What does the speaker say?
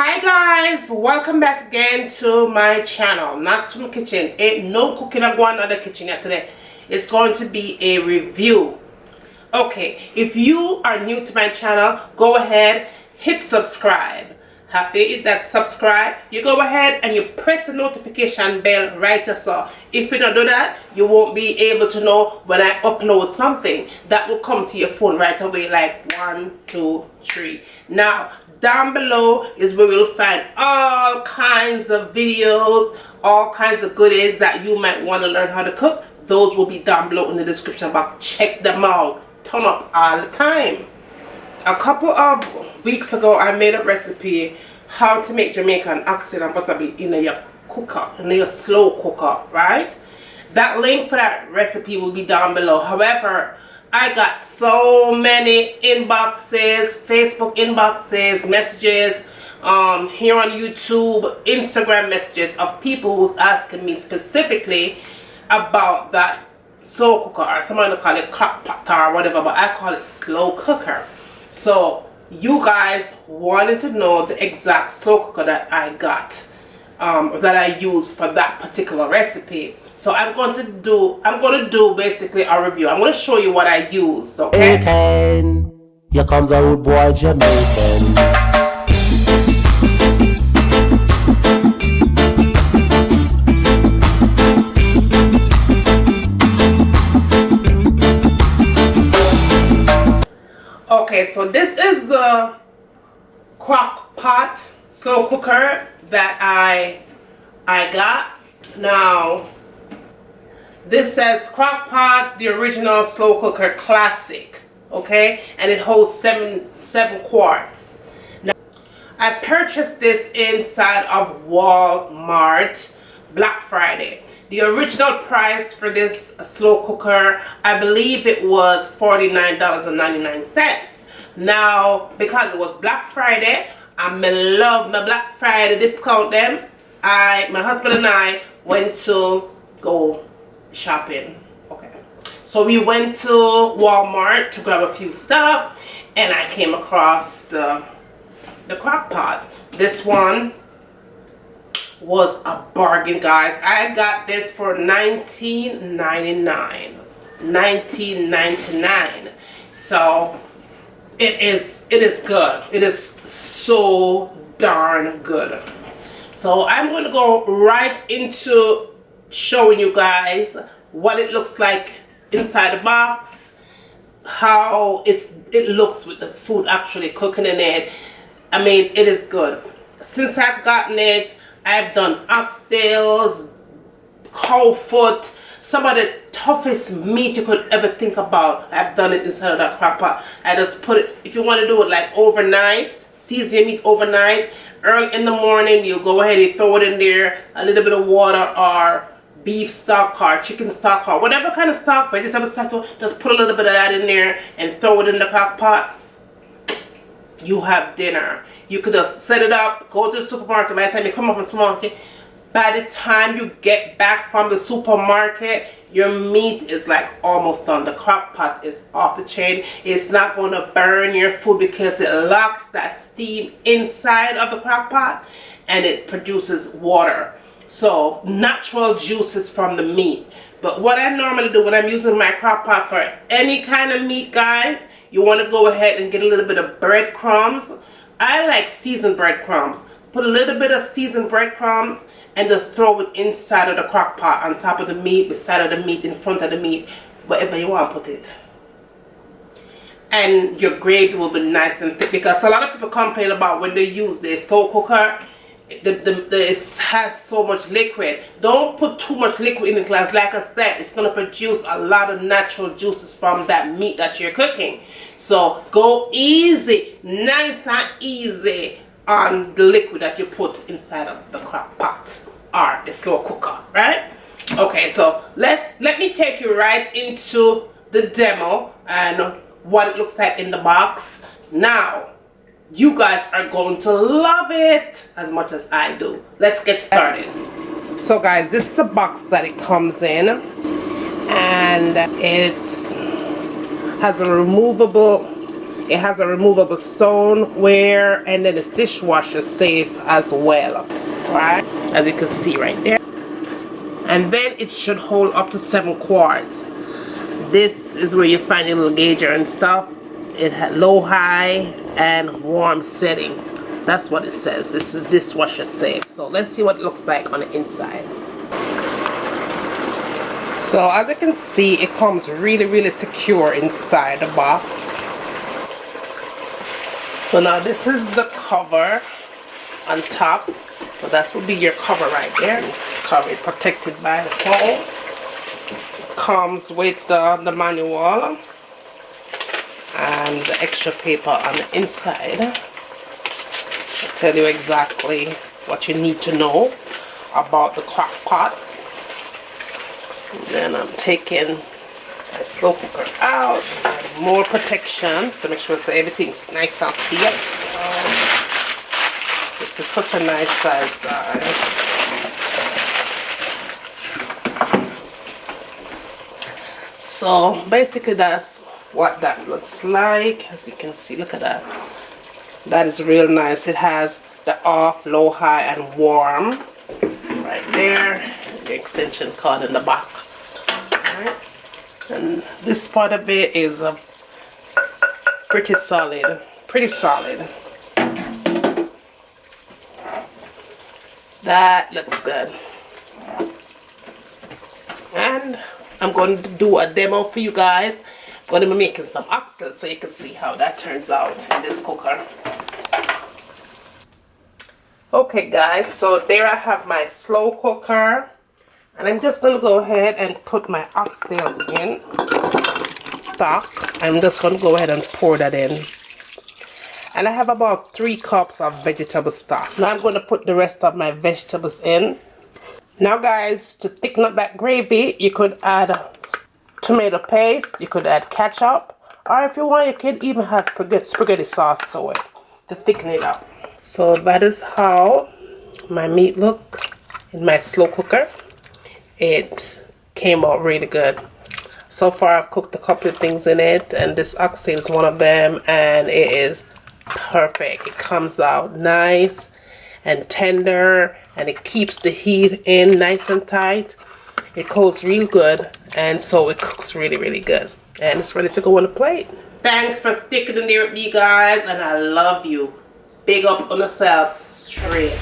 Hi guys, welcome back again to my channel. Not to my kitchen. Ain't no cooking I'm going on the kitchen yet today. It's going to be a review. Okay, if you are new to my channel, go ahead, hit subscribe. After you hit that subscribe, you go ahead and you press the notification bell right there. So if you don't do that, you won't be able to know when I upload something. That will come to your phone right away, like 1, 2, 3. Now down below is where you'll find all kinds of videos, all kinds of goodies that you might want to learn how to cook. Those will be down below in the description box. Check them out. Turn up all the time. A couple of weeks ago, I made a recipe how to make Jamaican oxtail and butter beef in your cooker, in your slow cooker, right? That link for that recipe will be down below. However, I got so many inboxes, Facebook inboxes, messages, here on YouTube, Instagram messages of people who's asking me specifically about that slow cooker, or someone call it crock pot or whatever, but I call it slow cooker. So you guys wanted to know the exact slow cooker that I got, that I use for that particular recipe. So I'm going to do basically a review. I'm going to show you what I used, okay? Here comes a rude boy Jamaican. Okay, so this is the crock pot slow cooker that I got. Now this says crock pot, the original slow cooker classic, okay, and it holds seven quarts. Now I purchased this inside of Walmart Black Friday. The original price for this slow cooker, I believe it was $49.99. Now, because it was Black Friday, I love my Black Friday discount them. My husband and I went to go shopping. Okay. So we went to Walmart to grab a few stuff, and I came across the crock pot. This one was a bargain, guys. I got this for $19.99. So it is good. It is so darn good. So I'm going to go right into showing you guys what it looks like inside the box, how it looks with the food actually cooking in it. I mean, it is good. Since I've gotten it, I've done oxtails, cow foot, some of the toughest meat you could ever think about. I've done it inside of that crock pot. I just put it, if you want to do it like overnight, season your meat overnight, early in the morning, you go ahead and throw it in there, a little bit of water or beef stock or chicken stock or whatever kind of stock, vegetable stock, just put a little bit of that in there and throw it in the crock pot. You have dinner. You could just set it up, go to the supermarket. By the time you come up from the supermarket, by the time you get back from the supermarket, your meat is like almost done. The crock pot is off the chain. It's not going to burn your food because it locks that steam inside of the crock pot and it produces water. So natural juices from the meat. But what I normally do when I'm using my crock pot for any kind of meat, guys, you want to go ahead and get a little bit of breadcrumbs. I like seasoned breadcrumbs. Put a little bit of seasoned breadcrumbs and just throw it inside of the crock pot, on top of the meat, beside of the meat, in front of the meat, wherever you want to put it. And your gravy will be nice and thick, because a lot of people complain about when they use this slow cooker, it has so much liquid. Don't put too much liquid in it, because like I said, it's going to produce a lot of natural juices from that meat that you're cooking. So go easy, nice and easy on the liquid that you put inside of the crock pot or the slow cooker, right? Okay, so let me take you right into the demo and what it looks like in the box. Now you guys are going to love it as much as I do. Let's get started. So guys, this is the box that it comes in, and it has a removable It has a removable stoneware, and then it's dishwasher safe as well, right? As you can see right there. And then it should hold up to 7 quarts. This is where you find your little gauger and stuff. It had low, high, and warm setting. That's what it says. This is dishwasher safe. So let's see what it looks like on the inside. So as you can see, it comes really secure inside the box. So now this is the cover on top. So that will be your cover right there. It's covered, protected by the foam. It comes with the manual and the extra paper on the inside. I'll tell you exactly what you need to know about the crock pot. And then I'm taking my slow cooker out. More protection, so make sure so everything's nice and sealed. This is such a nice size, guys. So basically that's what that looks like. As you can see, look at that. That is real nice. It has the off, low, high, and warm right there. The extension cord in the back. Alright. And this part of it is pretty solid. Pretty solid. That looks good. And I'm going to do a demo for you guys. I'm going to be making some oxtail so you can see how that turns out in this cooker. Okay guys, so there I have my slow cooker. And I'm just going to go ahead and put my oxtails in. Stock. I'm just going to go ahead and pour that in. And I have about 3 cups of vegetable stock. Now I'm going to put the rest of my vegetables in. Now guys, to thicken up that gravy, you could add tomato paste, you could add ketchup, or if you want, you could even have spaghetti sauce to it to thicken it up. So that is how my meat look in my slow cooker. It came out really good. So far I've cooked a couple of things in it, and this oxtail is one of them, and it is perfect. It comes out nice and tender, and it keeps the heat in nice and tight. It goes real good, and so it cooks really good, and it's ready to go on the plate. Thanks for sticking in there with me, guys, and I love you. Big up on yourself straight.